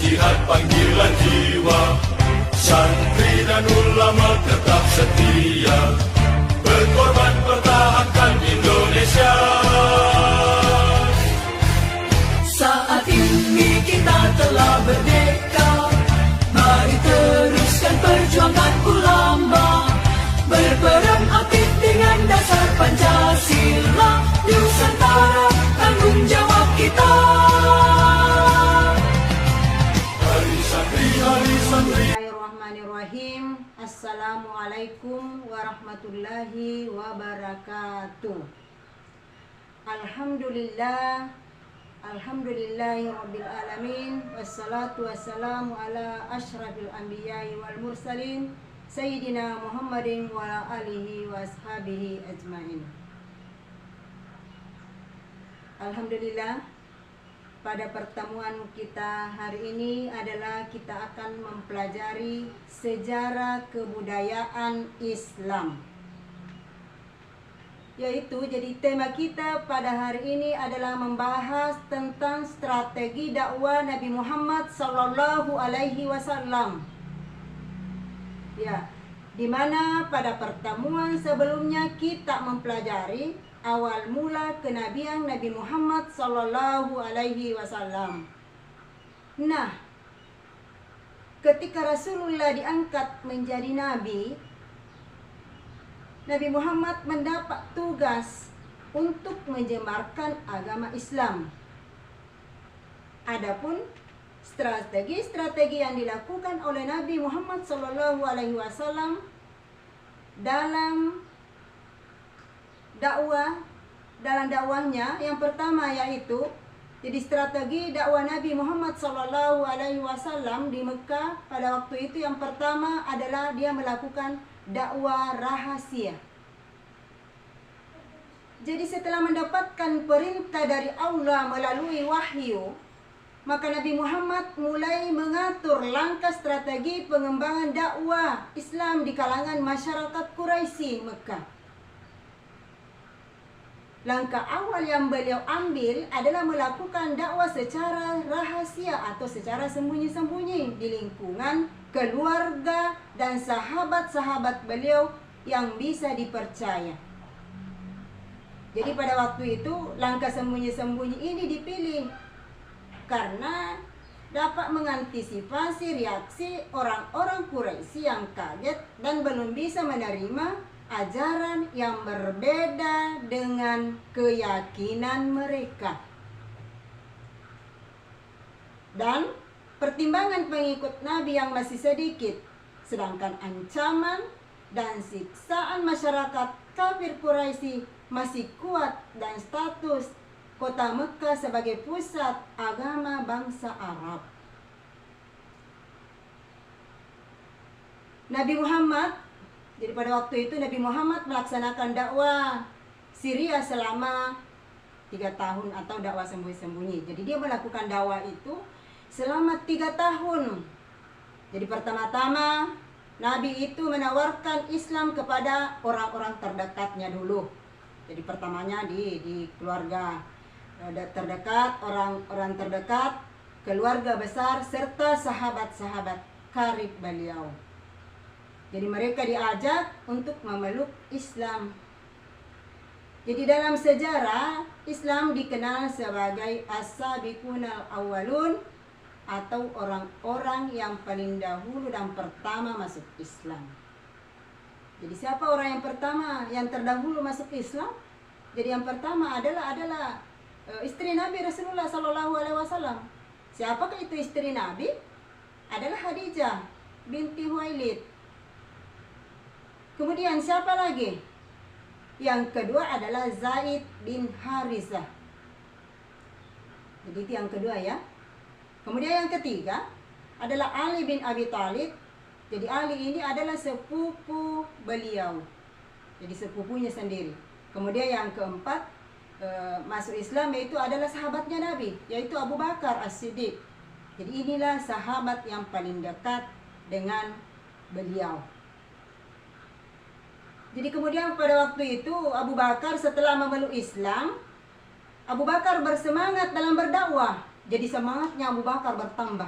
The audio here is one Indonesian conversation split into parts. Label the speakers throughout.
Speaker 1: jihad panggilan jiwa, santri dan ulama tetap setia, berkorban pertahankan Indonesia.
Speaker 2: Saat ini kita telah merdeka, mari teruskan perjuangan ulama, berperan aktif dengan dasar Pancasila, Nusantara tanggung jawab kita.
Speaker 3: Bismillahirrahmanirrahim. Assalamualaikum warahmatullahi wabarakatuh. Alhamdulillahi rabbil alamin, wassalatu wassalamu ala asyrafil anbiya'i wal mursalin, Sayyidina Muhammadin wa ala alihi wa ashabihi ajmain. Alhamdulillah, pada pertemuan kita hari ini adalah kita akan mempelajari sejarah kebudayaan Islam. Yaitu jadi tema kita pada hari ini adalah membahas tentang strategi dakwah Nabi Muhammad sallallahu alaihi wasallam. Ya, di mana pada pertemuan sebelumnya kita mempelajari awal mula kenabian Nabi Muhammad sallallahu alaihi wasallam. Nah, ketika Rasulullah diangkat menjadi nabi, Nabi Muhammad mendapat tugas untuk menyebarkan agama Islam. Adapun strategi-strategi yang dilakukan oleh Nabi Muhammad sallallahu alaihi wasallam dalam dakwahnya, yang pertama yaitu jadi strategi dakwah Nabi Muhammad sallallahu alaihi wasallam di Mekah pada waktu itu, yang pertama adalah dia melakukan dakwah rahasia. Jadi setelah mendapatkan perintah dari Allah melalui wahyu, maka Nabi Muhammad mulai mengatur langkah strategi pengembangan dakwah Islam di kalangan masyarakat Quraisy Mekah. Langkah awal yang beliau ambil adalah melakukan dakwah secara rahasia atau secara sembunyi-sembunyi di lingkungan keluarga dan sahabat-sahabat beliau yang bisa dipercaya. Jadi pada waktu itu langkah sembunyi-sembunyi ini dipilih karena dapat mengantisipasi reaksi orang-orang Quraisy yang kaget dan belum bisa menerima ajaran yang berbeda dengan keyakinan mereka. Dan pertimbangan pengikut Nabi yang masih sedikit, sedangkan ancaman dan siksaan masyarakat kafir Quraisy masih kuat dan status kota Mekah sebagai pusat agama bangsa Arab. Nabi Muhammad, jadi pada waktu itu Nabi Muhammad melaksanakan dakwah Syria selama 3 tahun atau dakwah sembunyi-sembunyi. Jadi dia melakukan dakwah itu selama 3 tahun. Jadi pertama-tama Nabi itu menawarkan Islam kepada orang-orang terdekatnya dulu. Jadi pertamanya di keluarga terdekat, orang-orang terdekat, keluarga besar, serta sahabat-sahabat karib beliau. Jadi mereka diajak untuk memeluk Islam. Jadi dalam sejarah Islam dikenal sebagai as-sabiqunal awwalun atau orang-orang yang paling dahulu dan pertama masuk Islam. Jadi siapa orang yang pertama yang terdahulu masuk Islam? Jadi yang pertama adalah istri Nabi Rasulullah sallallahu alaihi wasallam. Siapakah itu istri Nabi? Adalah Khadijah binti Khuwailid. Kemudian siapa lagi? Yang kedua adalah Zaid bin Harisah. Jadi itu yang kedua ya. Kemudian yang ketiga adalah Ali bin Abi Thalib. Jadi Ali ini adalah sepupu beliau. Jadi sepupunya sendiri. Kemudian yang keempat masuk Islam yaitu adalah sahabatnya Nabi, yaitu Abu Bakar As-Siddiq. Jadi inilah sahabat yang paling dekat dengan beliau. Jadi kemudian pada waktu itu Abu Bakar setelah memeluk Islam, Abu Bakar bersemangat dalam berdakwah. Jadi semangatnya Abu Bakar bertambah.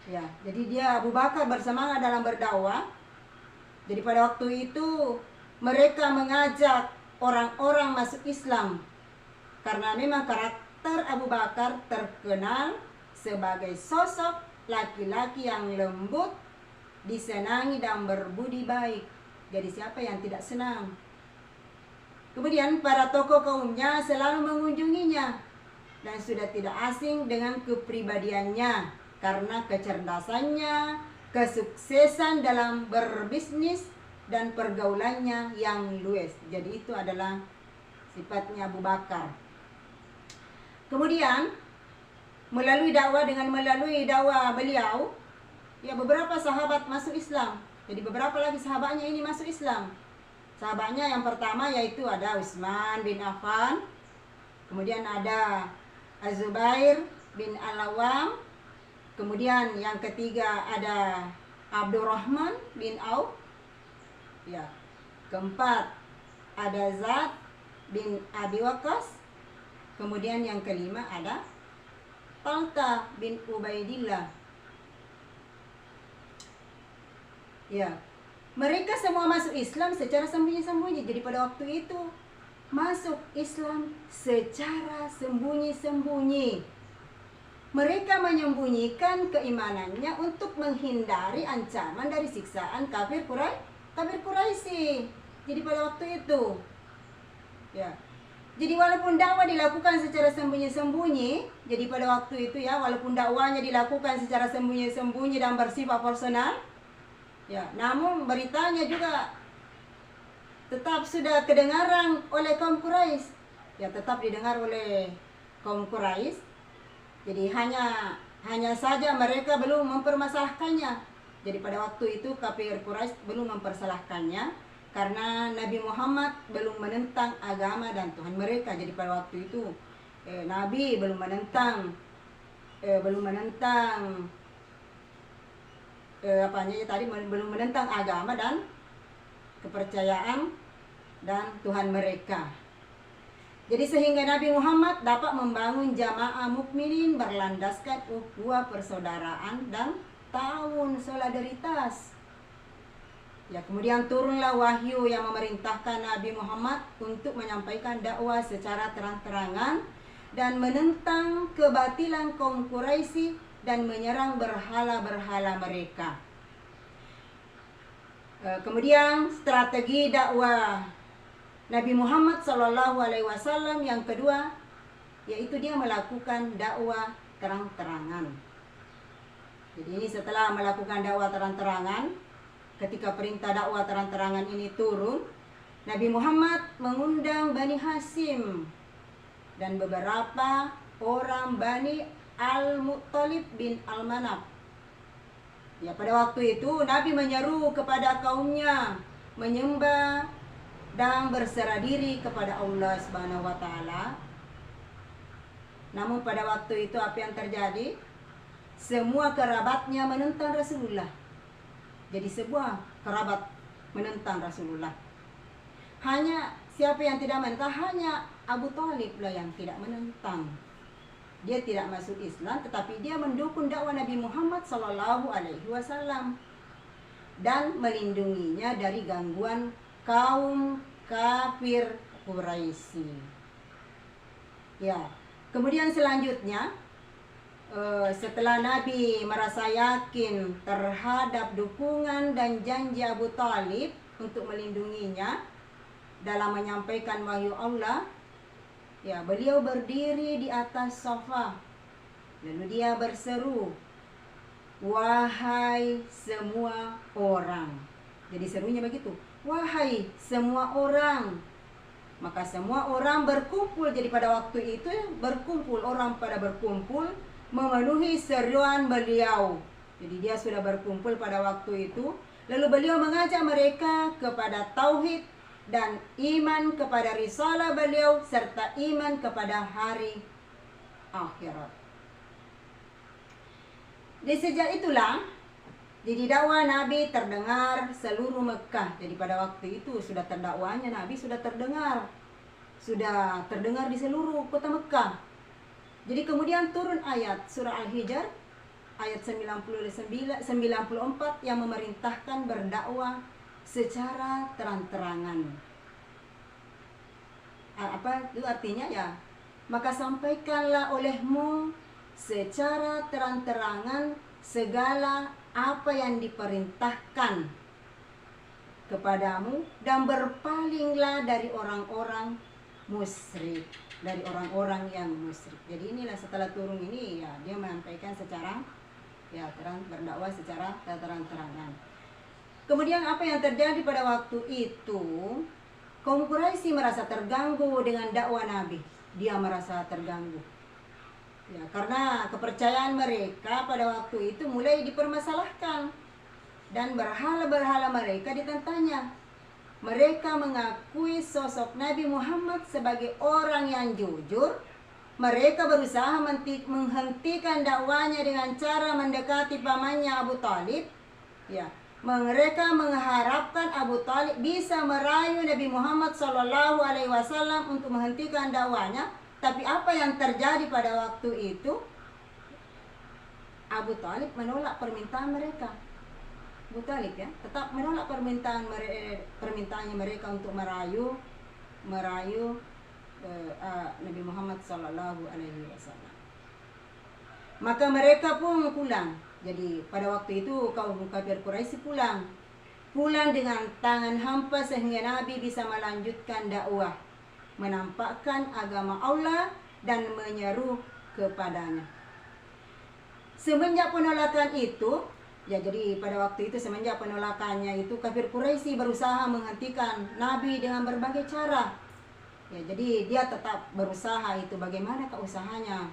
Speaker 3: Ya, jadi dia Abu Bakar bersemangat dalam berdakwah. Jadi pada waktu itu mereka mengajak orang-orang masuk Islam karena memang karakter Abu Bakar terkenal sebagai sosok laki-laki yang lembut, disenangi dan berbudi baik. Jadi siapa yang tidak senang? Kemudian para tokoh kaumnya selalu mengunjunginya dan sudah tidak asing dengan kepribadiannya karena kecerdasannya, kesuksesan dalam berbisnis dan pergaulannya yang luas. Jadi itu adalah sifatnya Abu Bakar. Kemudian melalui dakwah beliau, ya beberapa sahabat masuk Islam. Jadi beberapa lagi sahabatnya ini masuk Islam. Sahabatnya yang pertama yaitu ada Utsman bin Affan, kemudian ada Az-Zubair bin Al-Awwam, kemudian yang ketiga ada Abdurrahman bin Auf, ya, keempat ada Za'd bin Abi Waqqas, kemudian yang kelima ada Talha bin Ubaidillah. Ya, mereka semua masuk Islam secara sembunyi-sembunyi. Jadi pada waktu itu masuk Islam secara sembunyi-sembunyi. Mereka menyembunyikan keimanannya untuk menghindari ancaman dari siksaan kafir Quraisy. Jadi pada waktu itu, ya. Jadi walaupun dakwah dilakukan secara sembunyi-sembunyi, jadi pada waktu itu ya, walaupun dakwahnya dilakukan secara sembunyi-sembunyi dan bersifat personal, ya, namun beritanya juga tetap sudah kedengaran oleh kaum Quraisy. Ya, tetap didengar oleh kaum Quraisy. Jadi hanya saja mereka belum mempermasalahkannya. Jadi pada waktu itu kafir Quraisy belum mempersalahkannya karena Nabi Muhammad belum menentang agama dan Tuhan mereka. Jadi pada waktu itu Nabi belum menentang belum menentang agama dan kepercayaan dan Tuhan mereka. Jadi sehingga Nabi Muhammad dapat membangun jamaah mukminin berlandaskan ukhuwah persaudaraan dan ta'awun solidaritas. Ya, kemudian turunlah wahyu yang memerintahkan Nabi Muhammad untuk menyampaikan dakwah secara terang-terangan dan menentang kebatilan kaum Quraisy dan menyerang berhala-berhala mereka. Kemudian strategi dakwah Nabi Muhammad SAW yang kedua yaitu dia melakukan dakwah terang-terangan. Jadi ini setelah melakukan dakwah terang-terangan, ketika perintah dakwah terang-terangan ini turun, Nabi Muhammad mengundang Bani Hashim dan beberapa orang Bani Al-Muttalib bin Al-Manaf. Ya, pada waktu itu Nabi menyeru kepada kaumnya menyembah dan berserah diri kepada Allah Subhanahu wa taala. Namun pada waktu itu apa yang terjadi? Semua kerabatnya menentang Rasulullah. Jadi sebuah kerabat menentang Rasulullah. Hanya siapa yang tidak menentang? Hanya Abu Thalib lah yang tidak menentang. Dia tidak masuk Islam, tetapi dia mendukung dakwah Nabi Muhammad SAW dan melindunginya dari gangguan kaum kafir Quraisy. Ya, kemudian selanjutnya setelah Nabi merasa yakin terhadap dukungan dan janji Abu Thalib untuk melindunginya dalam menyampaikan wahyu Allah, ya, beliau berdiri di atas sofa lalu dia berseru, "Wahai semua orang." Jadi serunya begitu, "Wahai semua orang." Maka semua orang berkumpul. Jadi pada waktu itu berkumpul, orang pada berkumpul memenuhi seruan beliau. Jadi dia sudah berkumpul pada waktu itu. Lalu beliau mengajak mereka kepada tauhid dan iman kepada risalah beliau serta iman kepada hari akhirat. Di sejak itulah jadi dakwah Nabi terdengar seluruh Mekah. Jadi pada waktu itu sudah terdakwahnya Nabi sudah terdengar di seluruh kota Mekah. Jadi kemudian turun ayat surah Al-Hijr ayat 94 yang memerintahkan berdakwah secara terang-terangan. Apa itu artinya ya? Maka sampaikanlah olehmu secara terang-terangan segala apa yang diperintahkan kepadamu dan berpalinglah dari orang-orang musyrik, dari orang-orang yang musyrik. Jadi inilah setelah turun ini ya dia menyampaikan secara ya berdakwah secara terang-terangan. Kemudian apa yang terjadi pada waktu itu? Kaum Quraisy merasa terganggu dengan dakwah Nabi. Dia merasa terganggu. Ya, karena kepercayaan mereka pada waktu itu mulai dipermasalahkan. Dan berhala-berhala mereka ditentangnya. Mereka mengakui sosok Nabi Muhammad sebagai orang yang jujur. Mereka berusaha menghentikan dakwanya dengan cara mendekati pamannya Abu Talib. Ya, mereka mengharapkan Abu Talib bisa merayu Nabi Muhammad SAW untuk menghentikan dakwanya. Tapi apa yang terjadi pada waktu itu? Abu Talib menolak permintaan mereka. Abu Talib ya, tetap menolak permintaannya mereka untuk merayu Nabi Muhammad SAW. Maka mereka pun pulang. Jadi pada waktu itu kaum kafir Quraisy pulang dengan tangan hampa sehingga Nabi bisa melanjutkan dakwah, menampakkan agama Allah dan menyeru kepadanya. Semenjak penolakan itu, ya jadi pada waktu itu semenjak penolakannya itu kafir Quraisy berusaha menghentikan Nabi dengan berbagai cara. Ya jadi dia tetap berusaha itu. Bagaimana usahanya?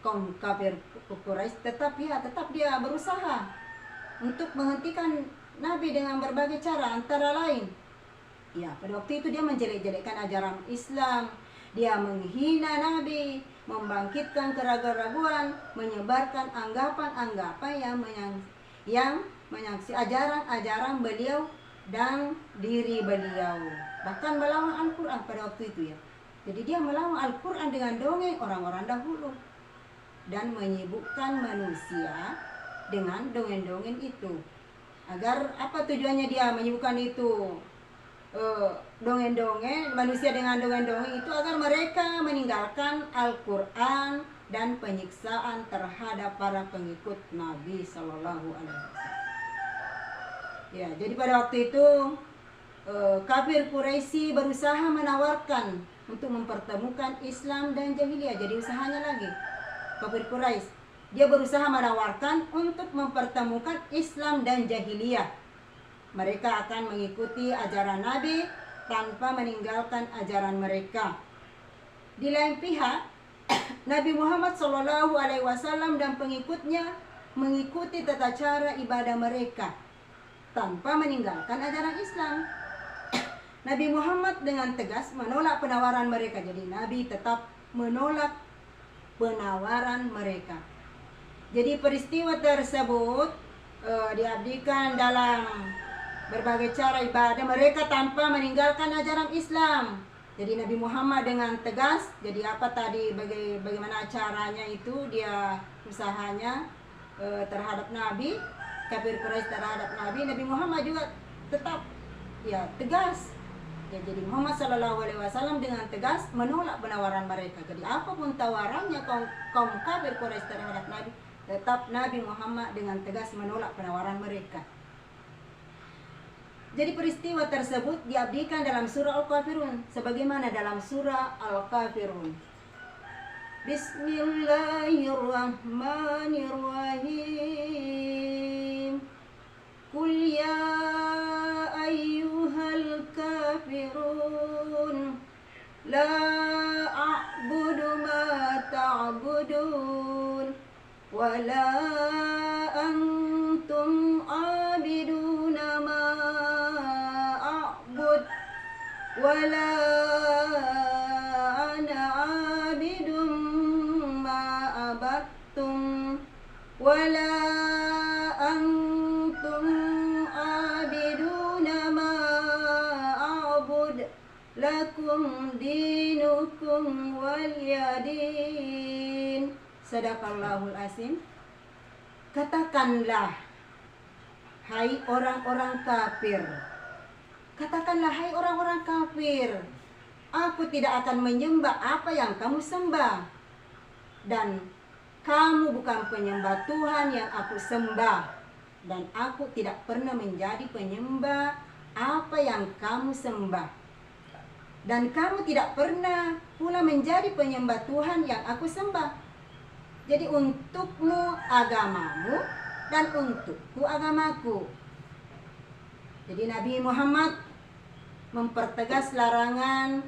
Speaker 3: Kaum kafir Quraisy tetap dia berusaha untuk menghentikan Nabi dengan berbagai cara, antara lain ya pada waktu itu dia menjelek-jelekkan ajaran Islam, dia menghina Nabi, membangkitkan keraguan-raguan, menyebarkan anggapan-anggapan yang menyangsi ajaran-ajaran beliau dan diri beliau, bahkan melawan Al-Quran pada waktu itu ya. Jadi dia melawan Al-Quran dengan dongeng orang-orang dahulu dan menyibukkan manusia dengan dongeng-dongeng itu. Agar apa tujuannya dia menyibukkan itu? Dongeng-dongeng, manusia dengan dongeng-dongeng itu agar mereka meninggalkan Al-Quran dan penyiksaan terhadap para pengikut Nabi SAW. Ya, jadi pada waktu itu kafir Quraisy berusaha menawarkan untuk mempertemukan Islam dan jahiliyah. Jadi usahanya lagi kafir Quraisy, dia berusaha menawarkan untuk mempertemukan Islam dan jahiliyah. Mereka akan mengikuti ajaran Nabi tanpa meninggalkan ajaran mereka. Di lain pihak, Nabi Muhammad SAW dan pengikutnya mengikuti tata cara ibadah mereka tanpa meninggalkan ajaran Islam. Nabi Muhammad dengan tegas menolak penawaran mereka. Jadi Nabi tetap menolak penawaran mereka. Jadi peristiwa tersebut diabdikan dalam berbagai cara ibadah mereka tanpa meninggalkan ajaran Islam. Jadi Nabi Muhammad dengan tegas. Jadi apa tadi bagaimana caranya itu dia usahanya terhadap Nabi, kafir Quraisy terhadap Nabi. Nabi Muhammad juga tetap ya tegas. Ya, jadi Muhammad SAW dengan tegas menolak penawaran mereka. Jadi apapun tawarannya kaum kafir Quraisy terhadap Nabi, tetap Nabi Muhammad dengan tegas menolak penawaran mereka. Jadi peristiwa tersebut diabdikan dalam surah Al-Kafirun, sebagaimana dalam surah Al-Kafirun. Bismillahirrahmanirrahim. Qul ya ayyuhal kafirun la a'budu ma ta'budun wa la antum abiduna ma a'bud wa la ana abidum ma abattum wa la antum abiduna ma a'bud lakum dinukum waliyadin. Sadaqallahul azim. katakanlah, hai orang-orang kafir, katakanlah, hai orang-orang kafir, aku tidak akan menyembah apa yang kamu sembah, dan kamu bukan penyembah Tuhan yang aku sembah, dan aku tidak pernah menjadi penyembah apa yang kamu sembah, dan kamu tidak pernah pula menjadi penyembah Tuhan yang aku sembah. Jadi untukmu agamamu, dan untukku agamaku. Jadi Nabi Muhammad mempertegas larangan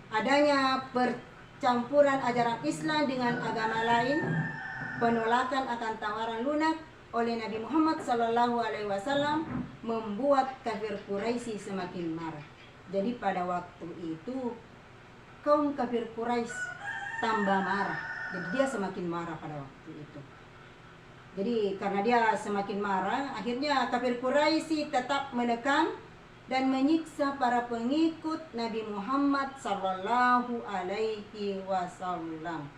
Speaker 3: adanya percampuran ajaran Islam dengan agama lain, penolakan akan tawaran lunak oleh Nabi Muhammad SAW membuat kafir Quraisy semakin marah. Jadi pada waktu itu kaum kafir Quraisy tambah marah. Jadi dia semakin marah pada waktu itu. Jadi karena dia semakin marah, akhirnya kafir Quraisy tetap menekan dan menyiksa para pengikut Nabi Muhammad sallallahu alaihi wasallam.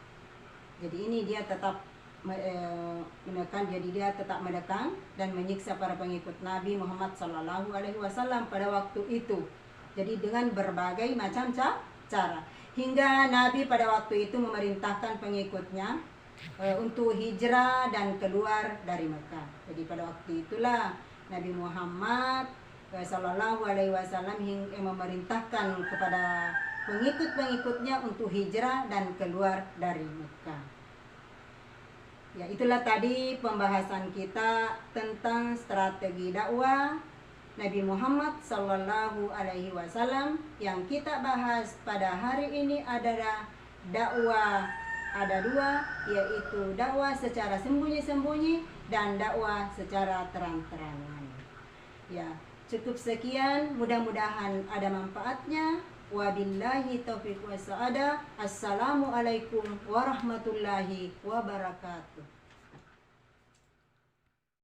Speaker 3: Jadi ini dia tetap menekan, jadi dia tetap menekan dan menyiksa para pengikut Nabi Muhammad sallallahu alaihi wasallam pada waktu itu. Jadi dengan berbagai macam cara. Hingga Nabi pada waktu itu memerintahkan pengikutnya untuk hijrah dan keluar dari Mekah. Jadi pada waktu itulah Nabi Muhammad Sallallahu Alaihi Wasallam memerintahkan kepada pengikut-pengikutnya untuk hijrah dan keluar dari Mekah. Ya, itulah tadi pembahasan kita tentang strategi dakwah Nabi Muhammad Sallallahu Alaihi Wasallam. Yang kita bahas pada hari ini adalah dakwah ada dua, yaitu dakwah secara sembunyi-sembunyi dan dakwah secara terang-terangan. Ya, cukup sekian, mudah-mudahan ada manfaatnya. Wabillahi taufiq wa sa'adah. Assalamualaikum warahmatullahi wabarakatuh.